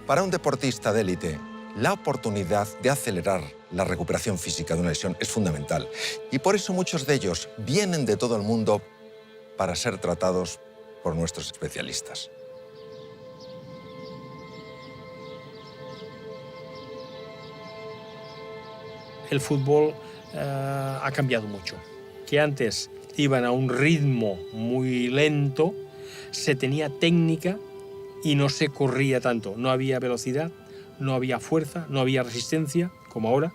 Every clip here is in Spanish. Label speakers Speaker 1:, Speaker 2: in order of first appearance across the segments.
Speaker 1: Para un deportista de élite, la oportunidad de acelerar la recuperación física de una lesión es fundamental. Y por eso muchos de ellos vienen de todo el mundo para ser tratados por nuestros especialistas.
Speaker 2: El fútbol ha cambiado mucho. Que antes iban a un ritmo muy lento, se tenía técnica y no se corría tanto. No había velocidad, no había fuerza, no había resistencia, como ahora.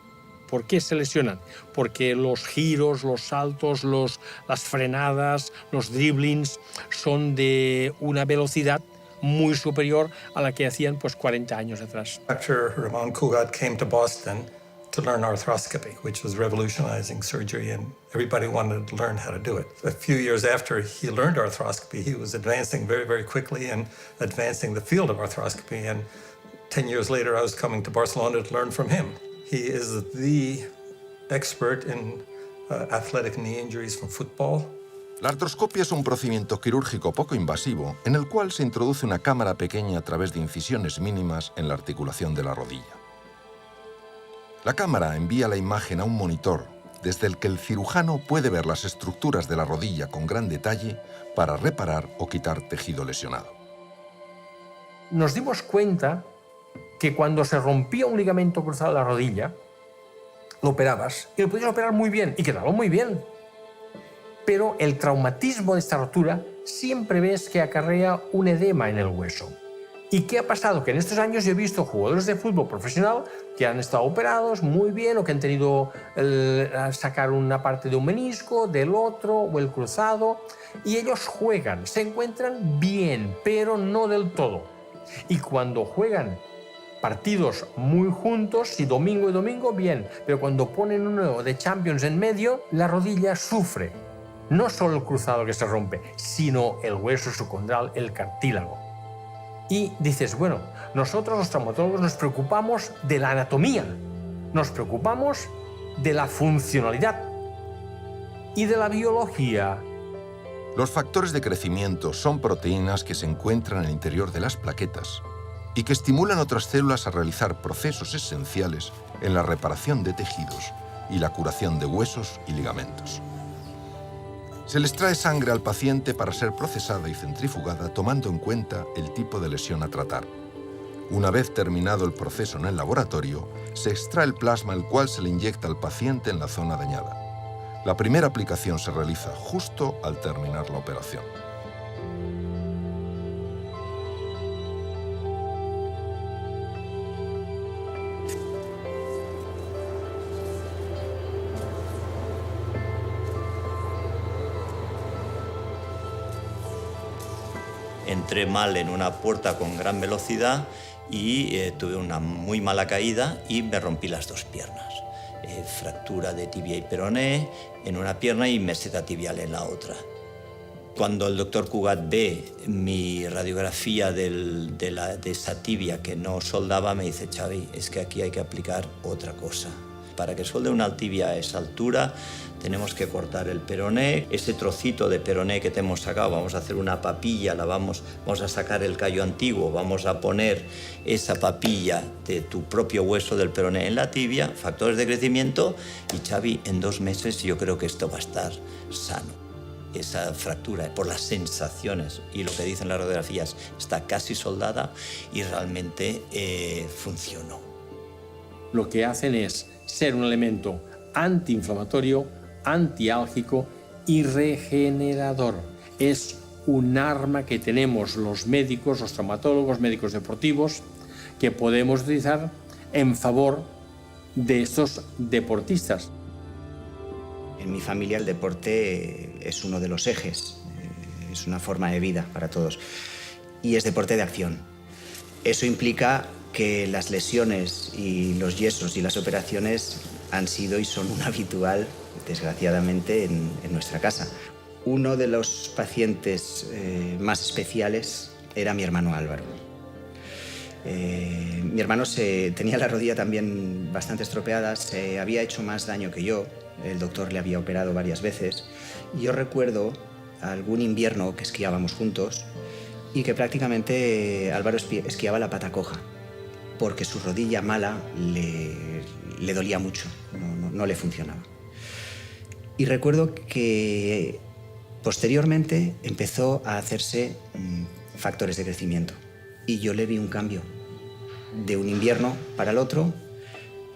Speaker 2: ¿Por qué se lesionan? Porque los giros, los saltos, las frenadas, los dribblings son de una velocidad muy superior a la que hacían pues 40 años atrás.
Speaker 3: Dr. Ramon Cugat came to Boston to learn arthroscopy, which was revolutionizing surgery, and everybody wanted to learn how to do it. A few years after he learned arthroscopy, he was advancing very, very quickly and advancing the field of arthroscopy. And 10 years later, I was coming to Barcelona to learn from him. He is the expert in athletic knee injuries from football.
Speaker 1: La artroscopia es un procedimiento quirúrgico poco invasivo en el cual se introduce una cámara pequeña a través de incisiones mínimas en la articulación de la rodilla. La cámara envía la imagen a un monitor desde el que el cirujano puede ver las estructuras de la rodilla con gran detalle para reparar o quitar tejido lesionado.
Speaker 2: Nos dimos cuenta que cuando se rompía un ligamento cruzado de la rodilla, lo operabas y lo podías operar muy bien y quedaba muy bien. Pero el traumatismo de esta rotura siempre ves que acarrea un edema en el hueso. ¿Y qué ha pasado? Que en estos años yo he visto jugadores de fútbol profesional que han estado operados muy bien o que han tenido sacar una parte de un menisco, del otro o el cruzado, y ellos juegan, se encuentran bien, pero no del todo. Y cuando juegan partidos muy juntos, y domingo, bien, pero cuando ponen uno de Champions en medio, la rodilla sufre. No solo el cruzado que se rompe, sino el hueso subcondral, el cartílago. Y dices, bueno, nosotros los traumatólogos nos preocupamos de la anatomía, nos preocupamos de la funcionalidad y de la biología.
Speaker 1: Los factores de crecimiento son proteínas que se encuentran en el interior de las plaquetas y que estimulan otras células a realizar procesos esenciales en la reparación de tejidos y la curación de huesos y ligamentos. Se les trae sangre al paciente para ser procesada y centrifugada tomando en cuenta el tipo de lesión a tratar. Una vez terminado el proceso en el laboratorio, se extrae el plasma el cual se le inyecta al paciente en la zona dañada. La primera aplicación se realiza justo al terminar la operación.
Speaker 4: Entré mal en una puerta con gran velocidad y tuve una muy mala caída y me rompí las dos piernas. Fractura de tibia y peroné en una pierna y meseta tibial en la otra. Cuando el doctor Cugat ve mi radiografía de esa tibia que no soldaba, me dice, Xavi, es que aquí hay que aplicar otra cosa. Para que solde una tibia a esa altura, tenemos que cortar el peroné. Ese trocito de peroné que te hemos sacado, vamos a hacer una papilla, vamos a sacar el callo antiguo, vamos a poner esa papilla de tu propio hueso del peroné en la tibia, factores de crecimiento, y Xavi, en 2 meses yo creo que esto va a estar sano. Esa fractura, por las sensaciones y lo que dicen las radiografías, está casi soldada y realmente funcionó.
Speaker 2: Lo que hacen es ser un elemento antiinflamatorio, antiálgico y regenerador. Es un arma que tenemos los médicos, los traumatólogos, médicos deportivos, que podemos utilizar en favor de estos deportistas.
Speaker 5: En mi familia el deporte es uno de los ejes, es una forma de vida para todos y es deporte de acción. Eso implica que las lesiones y los yesos y las operaciones han sido y son un habitual, desgraciadamente, en nuestra casa. Uno de los pacientes más especiales era mi hermano Álvaro. Mi hermano tenía la rodilla también bastante estropeada, se había hecho más daño que yo, el doctor le había operado varias veces. Y yo recuerdo algún invierno que esquiábamos juntos y que prácticamente Álvaro esquiaba la pata coja. porque su rodilla mala le dolía mucho, no le funcionaba. Y recuerdo que posteriormente empezó a hacerse factores de crecimiento y yo le vi un cambio. De un invierno para el otro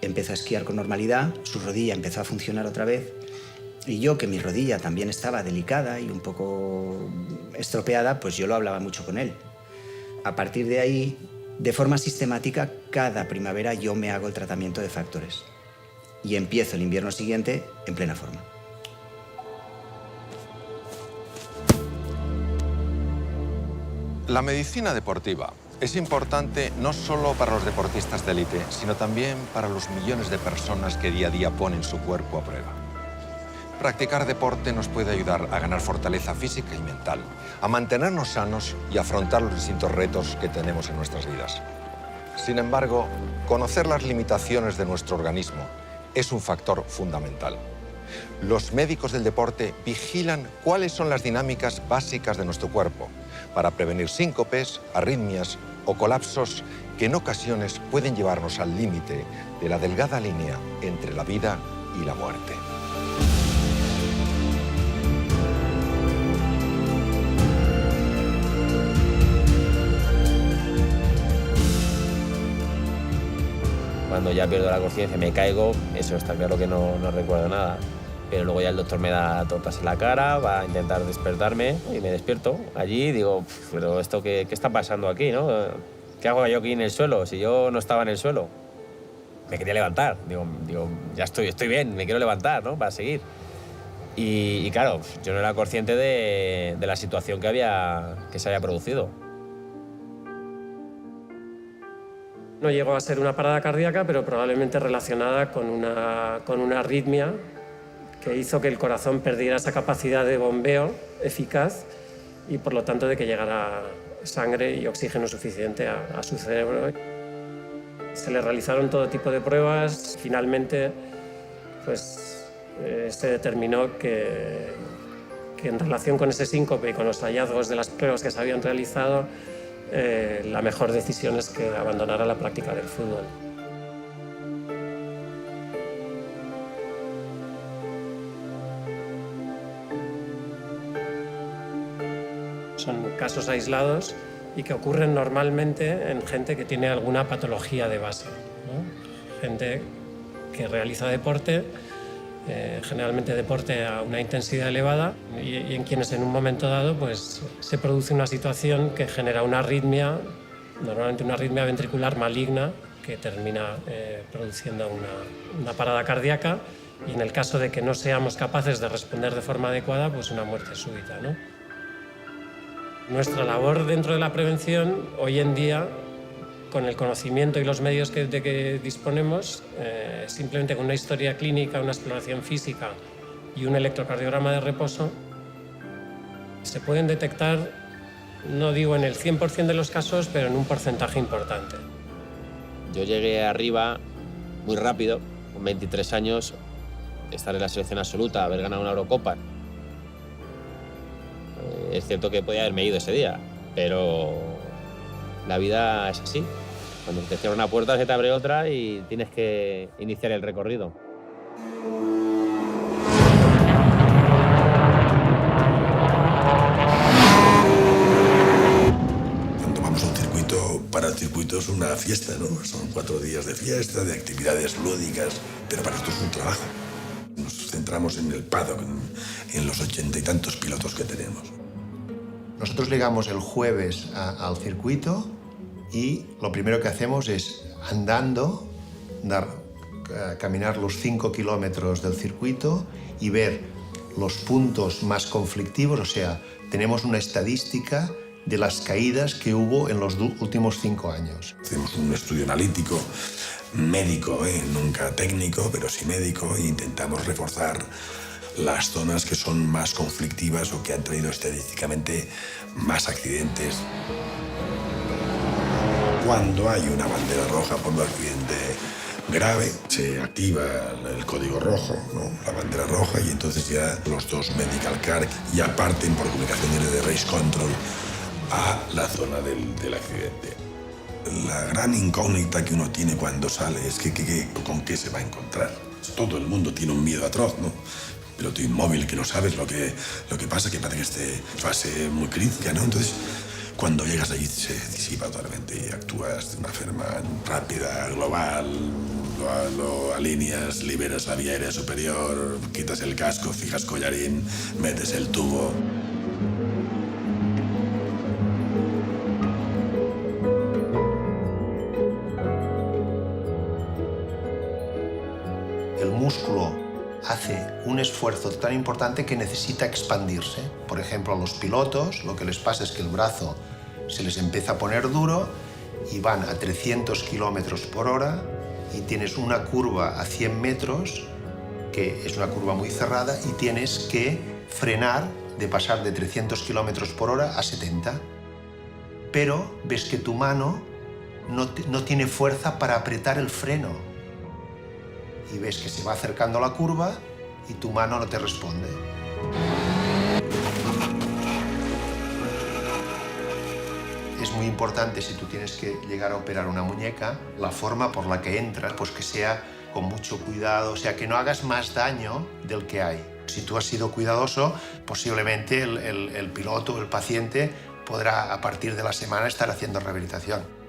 Speaker 5: empezó a esquiar con normalidad, su rodilla empezó a funcionar otra vez y yo, que mi rodilla también estaba delicada y un poco estropeada, pues yo lo hablaba mucho con él. A partir de ahí, de forma sistemática, cada primavera yo me hago el tratamiento de factores y empiezo el invierno siguiente en plena forma.
Speaker 1: La medicina deportiva es importante no solo para los deportistas de élite, sino también para los millones de personas que día a día ponen su cuerpo a prueba. Practicar deporte nos puede ayudar a ganar fortaleza física y mental, a mantenernos sanos y afrontar los distintos retos que tenemos en nuestras vidas. Sin embargo, conocer las limitaciones de nuestro organismo es un factor fundamental. Los médicos del deporte vigilan cuáles son las dinámicas básicas de nuestro cuerpo para prevenir síncopes, arritmias o colapsos que en ocasiones pueden llevarnos al límite de la delgada línea entre la vida y la muerte.
Speaker 6: Cuando ya pierdo la conciencia, me caigo, eso está claro que no recuerdo nada. Pero luego ya el doctor me da tortas en la cara, va a intentar despertarme y me despierto allí y digo, pero ¿esto qué está pasando aquí, no? ¿Qué hago yo aquí en el suelo si yo no estaba en el suelo? Me quería levantar, digo ya estoy bien, me quiero levantar, ¿no? Para seguir. Y claro, yo no era consciente de la situación que se había producido.
Speaker 7: No llegó a ser una parada cardíaca, pero probablemente relacionada con una arritmia que hizo que el corazón perdiera esa capacidad de bombeo eficaz y por lo tanto de que llegara sangre y oxígeno suficiente a su cerebro. Se le realizaron todo tipo de pruebas. Finalmente pues, se determinó que en relación con ese síncope y con los hallazgos de las pruebas que se habían realizado, la mejor decisión es que abandonara la práctica del fútbol. Son casos aislados y que ocurren normalmente en gente que tiene alguna patología de base, ¿no? Gente que realiza deporte, generalmente deporte a una intensidad elevada y en quienes en un momento dado pues, se produce una situación que genera una arritmia, normalmente una arritmia ventricular maligna que termina produciendo una parada cardíaca y en el caso de que no seamos capaces de responder de forma adecuada, pues una muerte súbita, ¿no? Nuestra labor dentro de la prevención, hoy en día, con el conocimiento y los medios de que disponemos, simplemente con una historia clínica, una exploración física y un electrocardiograma de reposo, se pueden detectar, no digo en el 100% de los casos, pero en un porcentaje importante.
Speaker 6: Yo llegué arriba muy rápido, con 23 años, estar en la selección absoluta, haber ganado una Eurocopa. Es cierto que podía haberme ido ese día, pero la vida es así. Cuando te cierra una puerta se te abre otra y tienes que iniciar el recorrido.
Speaker 8: Cuando vamos a un circuito, para el circuito es una fiesta, ¿no? Son 4 días de fiesta, de actividades lúdicas, pero para esto es un trabajo. Nos centramos en el paddock, en los 80 y tantos pilotos que tenemos.
Speaker 9: Nosotros llegamos el jueves al circuito y lo primero que hacemos es, andando, caminar los 5 kilómetros del circuito y ver los puntos más conflictivos, o sea, tenemos una estadística de las caídas que hubo en los últimos 5 años.
Speaker 8: Hacemos un estudio analítico, médico, nunca técnico, pero sí médico, e intentamos reforzar las zonas que son más conflictivas o que han traído estadísticamente más accidentes. Cuando hay una bandera roja por un accidente grave, se activa el código rojo, ¿no? La bandera roja, y entonces ya los 2 medical car ya parten por comunicaciones de race control a la zona del accidente. La gran incógnita que uno tiene cuando sale es con qué se va a encontrar. Todo el mundo tiene un miedo atroz, ¿no? Piloto inmóvil, que no sabes lo que pasa, que parece que esté en fase muy crítica, ¿no? Entonces, cuando llegas allí se disipa totalmente y actúas de una forma rápida, global, lo alineas, liberas la vía aérea superior, quitas el casco, fijas collarín, metes el tubo.
Speaker 9: El músculo hace un esfuerzo tan importante que necesita expandirse. Por ejemplo, a los pilotos lo que les pasa es que el brazo se les empieza a poner duro y van a 300 kilómetros por hora y tienes una curva a 100 metros, que es una curva muy cerrada, y tienes que frenar de pasar de 300 kilómetros por hora a 70. Pero ves que tu mano no tiene fuerza para apretar el freno. Y ves que se va acercando la curva y tu mano no te responde. Es muy importante, si tú tienes que llegar a operar una muñeca, la forma por la que entras, pues que sea con mucho cuidado, o sea, que no hagas más daño del que hay. Si tú has sido cuidadoso, posiblemente el piloto o el paciente podrá a partir de la semana estar haciendo rehabilitación.